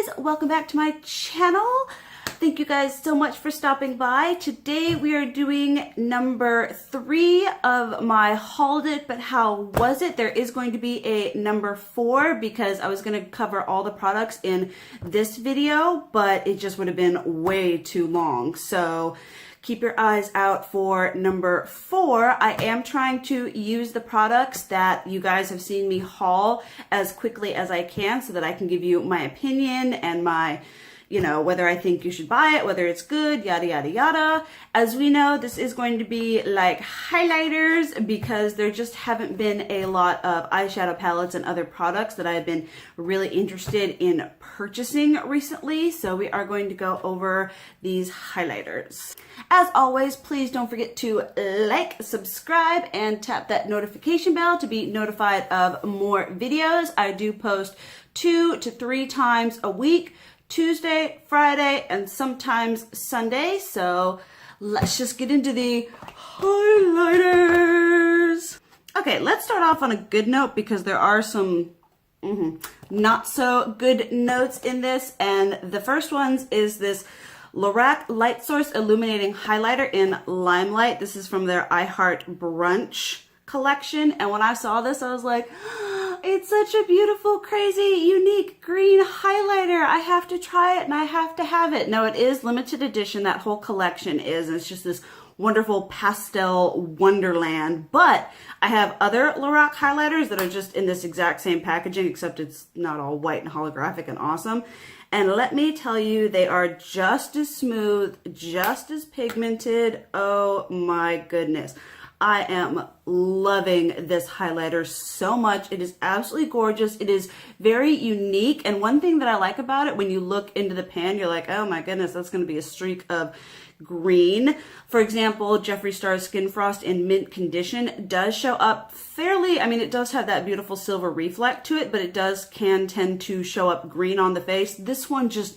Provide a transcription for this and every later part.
guys, welcome back to my channel. Thank you guys so much for stopping by. Today we are doing number 3 of my hauled it, but how was it? There is going to be a number 4 because I was going to cover all the products in this video, but it just would have been way too long. So keep your eyes out for number 4. I am trying to use the products that you guys have seen me haul as quickly as I can so that I can give you my opinion and my, whether I think you should buy it, whether it's good, yada, yada, yada. As we know, this is going to be like highlighters because there just haven't been a lot of eyeshadow palettes and other products that I've been really interested in purchasing recently. So we are going to go over these highlighters. As always, please don't forget to like, subscribe, and tap that notification bell to be notified of more videos. I do post 2 to 3 times a week. Tuesday, Friday, and sometimes Sunday. So let's just get into the highlighters. Okay, let's start off on a good note because there are some not so good notes in this. And the first ones is this Lorac Light Source Illuminating Highlighter in Limelight. This is from their I Heart Brunch collection. And when I saw this, I was like, it's such a beautiful, crazy, unique green highlighter. I have to try it and I have to have it. No, it is limited edition. That whole collection is. And it's just this wonderful pastel wonderland. But I have other Lorac highlighters that are just in this exact same packaging, except it's not all white and holographic and awesome. And let me tell you, they are just as smooth, just as pigmented. Oh my goodness. I am loving this highlighter so much. It is absolutely gorgeous. It is very unique. And one thing that I like about it, when you look into the pan, you're like, oh my goodness, that's going to be a streak of green. For example, Jeffree Star's Skin Frost in mint condition does show up fairly, it does have that beautiful silver reflect to it, but it can tend to show up green on the face. This one just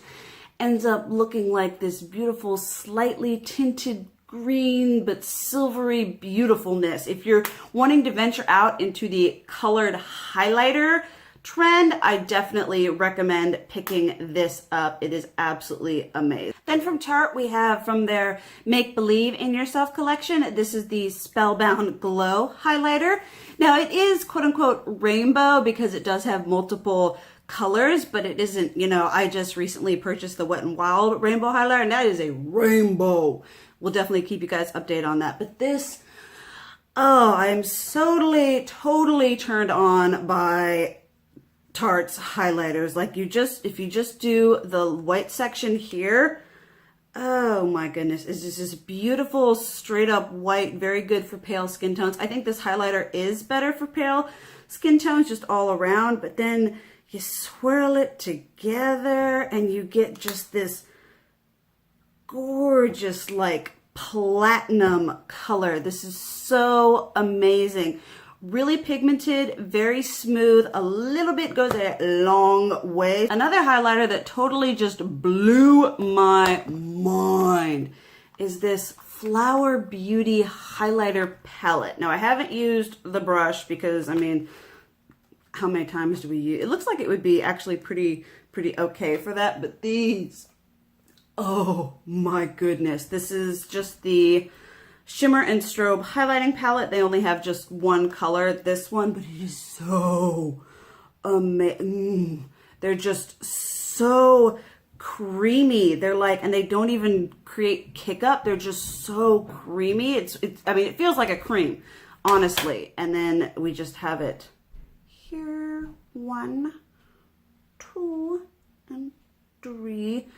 ends up looking like this beautiful, slightly tinted green but silvery beautifulness. If you're wanting to venture out into the colored highlighter trend, I definitely recommend picking this up. It is absolutely amazing. Then from Tarte, we have from their Make Believe in Yourself collection, this is the Spellbound Glow highlighter. Now it is quote unquote rainbow because it does have multiple colors, but it isn't, I just recently purchased the Wet n Wild rainbow highlighter and that is a rainbow. We'll definitely keep you guys updated on that. But this, I'm totally turned on by Tarte's highlighters. Like if you just do the white section here, oh my goodness, it's just this beautiful straight up white, very good for pale skin tones. I think this highlighter is better for pale skin tones just all around, but then you swirl it together and you get just this gorgeous like platinum color. This is so amazing. Really pigmented, very smooth, a little bit goes a long way. Another highlighter that totally just blew my mind is this Flower Beauty highlighter palette. Now I haven't used the brush because how many times do we use it? Looks like it would be actually pretty okay for that, but these, oh my goodness. This is just the Shimmer and Strobe highlighting palette. They only have just one color, this one, but it is so amazing. They're just so creamy. They're like, and they don't even create kick up. They're just so creamy. It feels like a cream, honestly. And then we just have it here. 1, 2, and 3.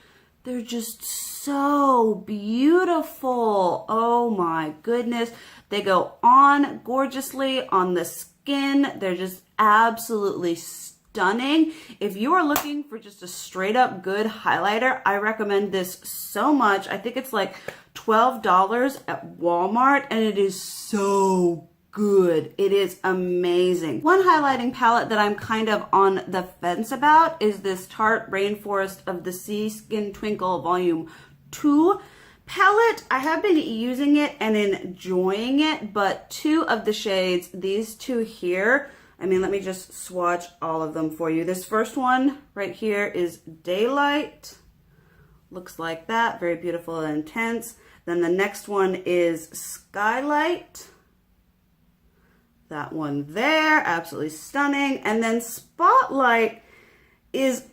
They're just so beautiful. Oh my goodness. They go on gorgeously on the skin. They're just absolutely stunning. If you are looking for just a straight up good highlighter, I recommend this so much. I think it's like $12 at Walmart and it is so good. It is amazing. One highlighting palette that I'm kind of on the fence about is this Tarte Rainforest of the Sea Skin Twinkle Volume 2 palette. I have been using it and enjoying it, but 2 of the shades, these 2 here, I mean, let me just swatch all of them for you. This first one right here is Daylight. Looks like that, very beautiful and intense. Then the next one is Skylight. That one there, absolutely stunning. And then Spotlight is,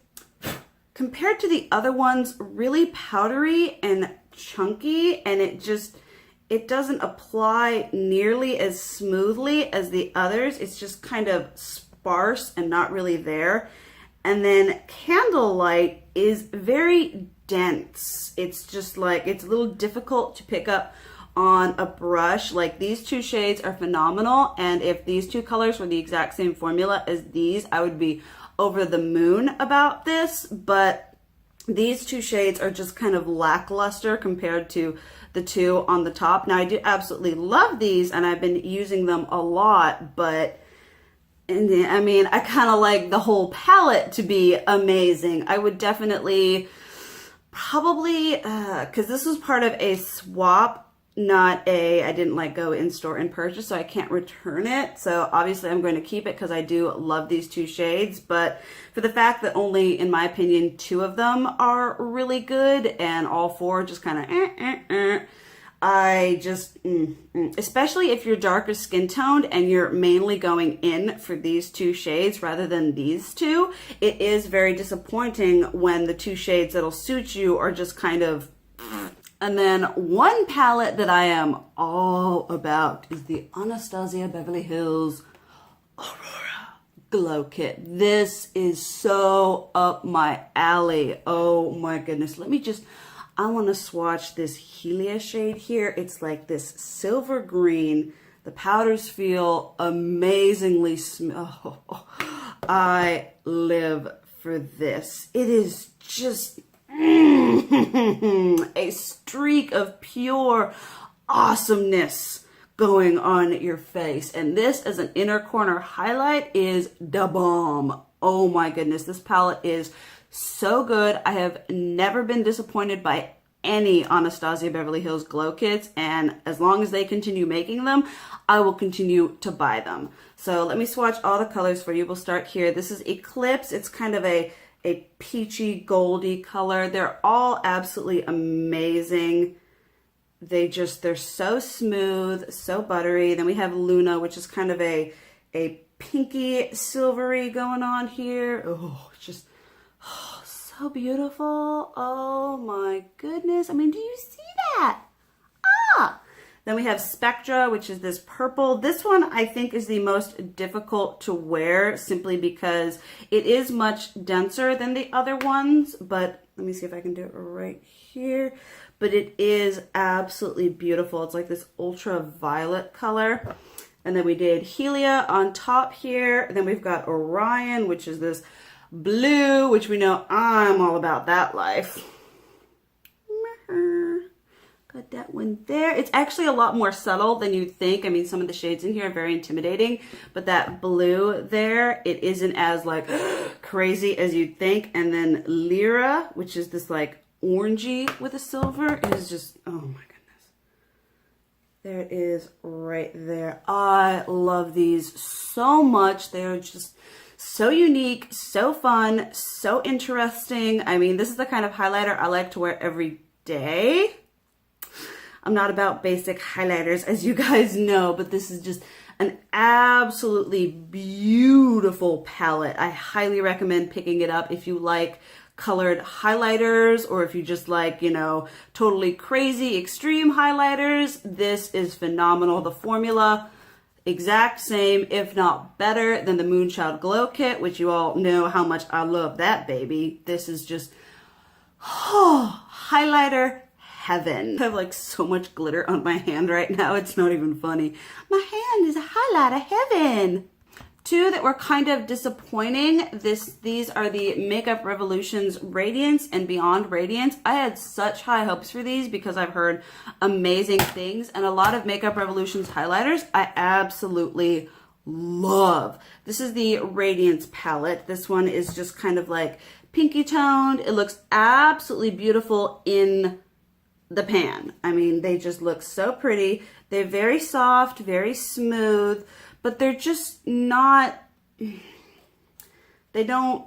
compared to the other ones, really powdery and chunky, and it doesn't apply nearly as smoothly as the others. It's just kind of sparse and not really there. And then Candlelight is very dense. It's just like, it's a little difficult to pick up on a brush. Like, these two shades are phenomenal, and if these two colors were the exact same formula as these, I would be over the moon about this. But these two shades are just kind of lackluster compared to the two on the top. Now, I do absolutely love these, and I've been using them a lot, but I mean, I kind of like the whole palette to be amazing. I would definitely probably, because this was part of a swap, not a, I didn't like go in store and purchase, so I can't return it. So obviously I'm going to keep it because I do love these two shades. But for the fact that only, in my opinion, two of them are really good and all four just kind of I just, especially if you're darker skin toned and you're mainly going in for these two shades rather than these two, it is very disappointing when the two shades that'll suit you are just kind of. And then one palette that I am all about is the Anastasia Beverly Hills Aurora Glow Kit. This is so up my alley. Oh my goodness. I want to swatch this Helia shade here. It's like this silver green. The powders feel amazingly smooth. Oh, I live for this. It is just a streak of pure awesomeness going on your face. And this as an inner corner highlight is da bomb. Oh my goodness, this palette is so good. I have never been disappointed by any Anastasia Beverly Hills Glow Kits, and as long as they continue making them, I will continue to buy them. So let me swatch all the colors for you. We'll start here. This is Eclipse. It's kind of a peachy goldy color. They're all absolutely amazing. They're so smooth, so buttery. Then we have Luna, which is kind of a pinky silvery going on here. Oh, it's just so beautiful. Oh my goodness. I mean, do you see that? Then we have Spectra, which is this purple. This one I think is the most difficult to wear simply because it is much denser than the other ones. But let me see if I can do it right here. But it is absolutely beautiful. It's like this ultraviolet color. And then we did Helia on top here. And then we've got Orion, which is this blue, which we know I'm all about that life. Got that one there. It's actually a lot more subtle than you'd think. I mean, some of the shades in here are very intimidating, but that blue there, it isn't as like crazy as you'd think. And then Lyra, which is this like orangey with a silver, is just, oh my goodness. There it is right there. I love these so much. They're just so unique, so fun, so interesting. I mean, this is the kind of highlighter I like to wear every day. I'm not about basic highlighters, as you guys know, but this is just an absolutely beautiful palette. I highly recommend picking it up if you like colored highlighters, or if you just like, you know, totally crazy extreme highlighters. This is phenomenal. The formula, exact same, if not better than the Moonchild Glow Kit, which you all know how much I love that baby. This is just, highlighter heaven. I have like so much glitter on my hand right now. It's not even funny. My hand is a highlighter heaven. Two that were kind of disappointing. These are the Makeup Revolution's Radiance and Beyond Radiance. I had such high hopes for these because I've heard amazing things, and a lot of Makeup Revolution's highlighters I absolutely love. This is the Radiance palette. This one is just kind of like pinky toned. It looks absolutely beautiful in the pan. I mean, they just look so pretty. They're very soft, very smooth, but they're just not they don't,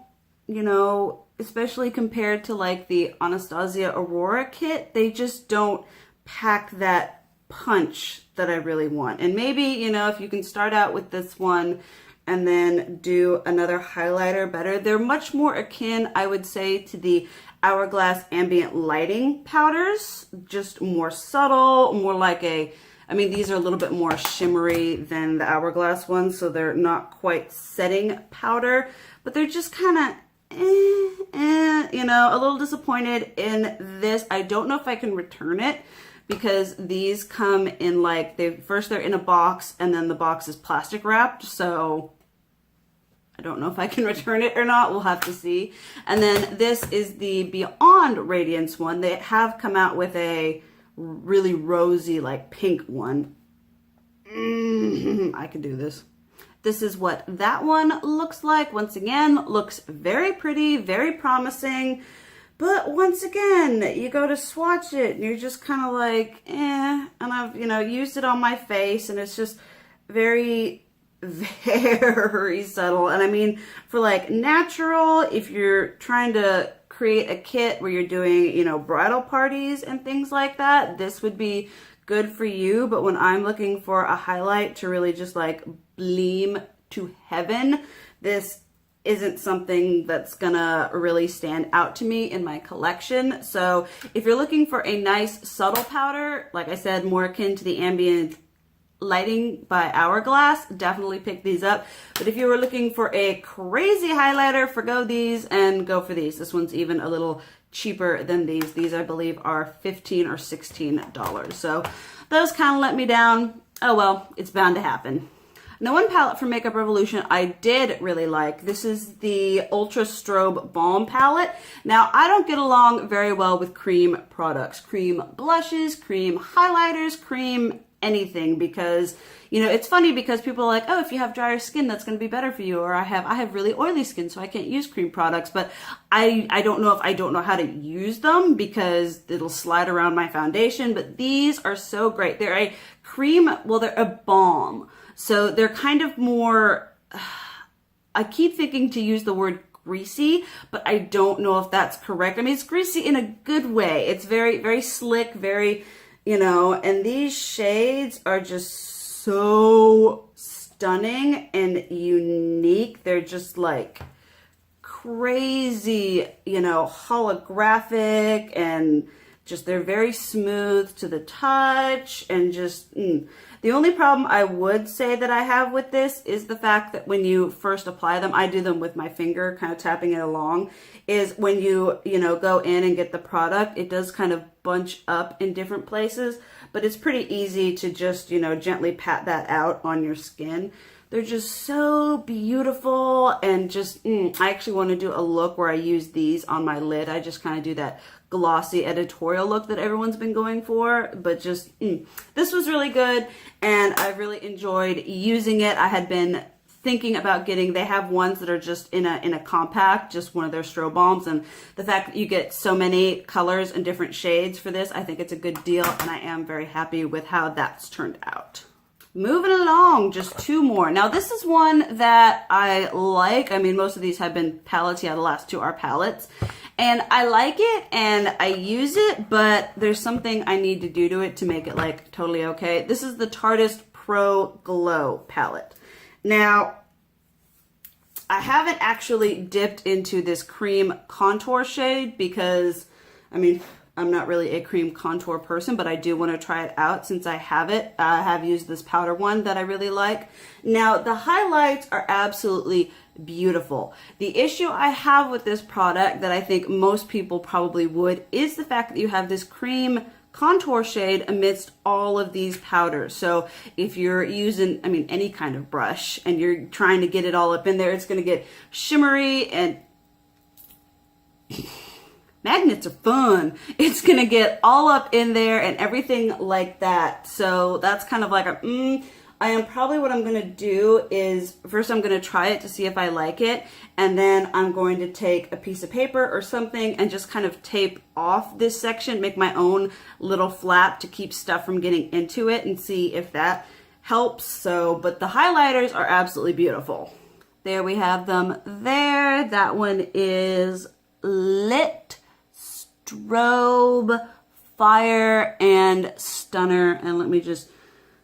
you know, especially compared to like the Anastasia Aurora kit, they just don't pack that punch that I really want. And maybe, you know, if you can start out with this one and then do another highlighter better. They're much more akin, I would say, to the Hourglass Ambient Lighting powders, just more subtle, more like a, I mean, these are a little bit more shimmery than the Hourglass ones, so they're not quite setting powder, but they're just kind of, you know, a little disappointed in this. I don't know if I can return it because these come in like, they're in a box and then the box is plastic wrapped, so I don't know if I can return it or not. We'll have to see. And then this is the Beyond Radiance one. They have come out with a really rosy, like pink one. I can do this. This is what that one looks like. Once again, looks very pretty, very promising. But once again, you go to swatch it and you're just kind of like, eh. And I've, you know, used it on my face and it's just very subtle. And I mean, for like natural, if you're trying to create a kit where you're doing, you know, bridal parties and things like that, this would be good for you. But when I'm looking for a highlight to really just like gleam to heaven, this isn't something that's gonna really stand out to me in my collection. So if you're looking for a nice subtle powder, like I said, more akin to the Ambient Lighting by Hourglass, definitely pick these up. But if you were looking for a crazy highlighter, forgo these and go for these. This one's even a little cheaper than these. These, I believe, are $15 or $16. So those kind of let me down. Oh well, it's bound to happen. Now, one palette from Makeup Revolution I did really like. This is the Ultra Strobe Balm palette. Now, I don't get along very well with cream products. Cream blushes, cream highlighters, cream anything, because, you know, it's funny because people are like, oh, if you have drier skin, that's going to be better for you. Or I have really oily skin, so I can't use cream products. But I don't know if I don't know how to use them because it'll slide around my foundation. But these are so great. They're a cream, well, they're a balm. So they're kind of more, I keep thinking to use the word greasy, but I don't know if that's correct. I mean, it's greasy in a good way. It's very, very slick, very, you know, and these shades are just so stunning and unique. They're just like crazy, you know, holographic, and just they're very smooth to the touch, and just The only problem I would say that I have with this is the fact that when you first apply them, I do them with my finger, kind of tapping it along, is when you know, go in and get the product, it does kind of bunch up in different places, but it's pretty easy to just, you know, gently pat that out on your skin. They're just so beautiful, and just, I actually want to do a look where I use these on my lid. I just kind of do that glossy editorial look that everyone's been going for, but just, this was really good, and I really enjoyed using it. I had been thinking about getting, they have ones that are just in a compact, just one of their strobe balms, and the fact that you get so many colors and different shades for this, I think it's a good deal, and I am very happy with how that's turned out. Moving along, just two more. Now, this is one that I like. I mean, most of these have been palettes. Yeah, the last two are palettes. And I like it and I use it, but there's something I need to do to it to make it like totally okay. This is the Tarteist Pro Glow palette. Now, I haven't actually dipped into this cream contour shade because, I mean, I'm not really a cream contour person, but I do want to try it out since I have it. I have used this powder one that I really like. Now, the highlights are absolutely beautiful. The issue I have with this product that I think most people probably would is the fact that you have this cream contour shade amidst all of these powders. So if you're using, I mean, any kind of brush and you're trying to get it all up in there, it's going to get shimmery and magnets are fun. It's going to get all up in there and everything like that. So that's kind of like a, I am probably what I'm going to do is first I'm going to try it to see if I like it. And then I'm going to take a piece of paper or something and just kind of tape off this section, make my own little flap to keep stuff from getting into it and see if that helps. So, but the highlighters are absolutely beautiful. There we have them there. That one is Lit, Strobe, Fire, and Stunner. And let me just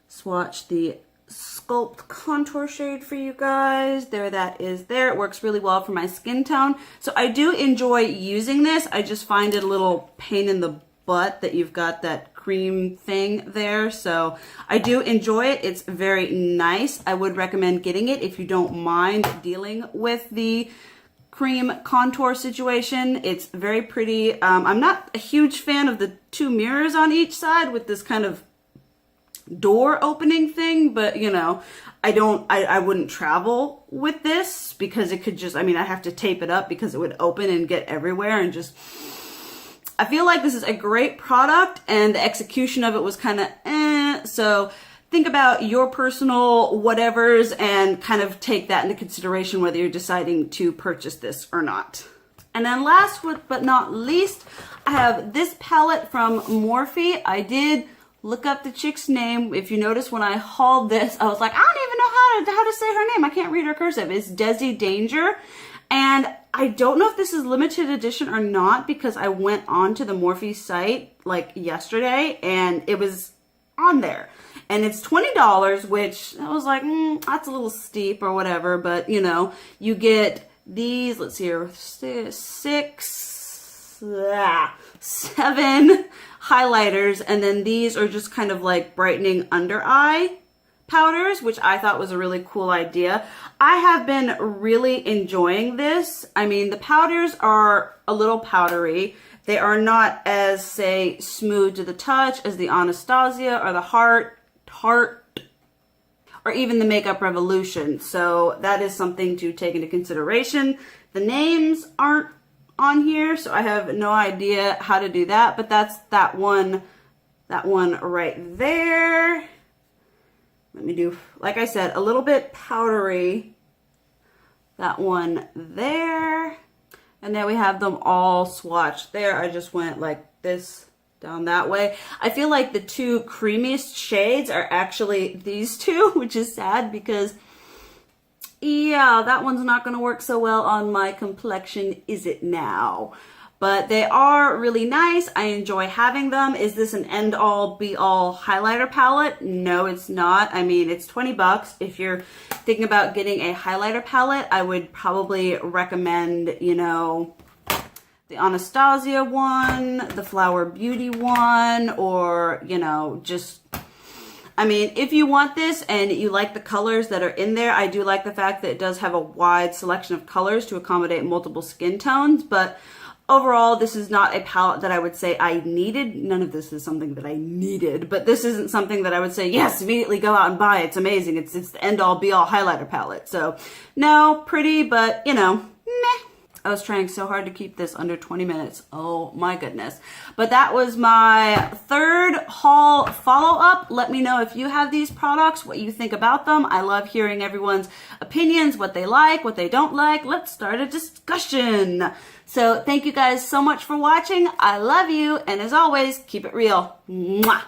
swatch the Sculpt contour shade for you guys. There that is there. It works really well for my skin tone. So I do enjoy using this. I just find it a little pain in the butt that you've got that cream thing there. So I do enjoy it. It's very nice. I would recommend getting it if you don't mind dealing with the cream contour situation. It's very pretty. I'm not a huge fan of the two mirrors on each side with this kind of door opening thing, but you know, I wouldn't travel with this because it could just, I mean, I have to tape it up because it would open and get everywhere, and just, I feel like this is a great product and the execution of it was kind of so think about your personal whatevers and kind of take that into consideration whether you're deciding to purchase this or not. And then last but not least, I have this palette from Morphe. I did look up the chick's name. If you notice when I hauled this, I was like, I don't even know how to say her name. I can't read her cursive. It's Desi Danger. And I don't know if this is limited edition or not because I went onto the Morphe site like yesterday and it was on there. And it's $20, which I was like, that's a little steep or whatever. But, you know, you get these, let's see here, 7 highlighters, and then these are just kind of like brightening under eye powders, which I thought was a really cool idea. I have been really enjoying this. I mean, the powders are a little powdery. They are not as, say, smooth to the touch as the Anastasia or the Heart, or even the Makeup Revolution. So that is something to take into consideration. The names aren't on here, so I have no idea how to do that, but that's that one right there. Let me do, like I said, a little bit powdery. That one there. And then we have them all swatched there. I just went like this down that way. I feel like the two creamiest shades are actually these two, which is sad because yeah, that one's not going to work so well on my complexion, is it now? But they are really nice. I enjoy having them. Is this an end-all, be-all highlighter palette? No, it's not. I mean, it's $20. If you're thinking about getting a highlighter palette, I would probably recommend, you know, the Anastasia one, the Flower Beauty one, or, you know, just, I mean, if you want this and you like the colors that are in there, I do like the fact that it does have a wide selection of colors to accommodate multiple skin tones, but overall, this is not a palette that I would say I needed. None of this is something that I needed, but this isn't something that I would say, yes, immediately go out and buy it. It's amazing. It's the end-all, be-all highlighter palette. So, no, pretty, but, you know, meh. I was trying so hard to keep this under 20 minutes. Oh my goodness. But that was my third haul follow-up. Let me know if you have these products, what you think about them. I love hearing everyone's opinions, what they like, what they don't like. Let's start a discussion. So thank you guys so much for watching. I love you. And as always, keep it real. Mwah.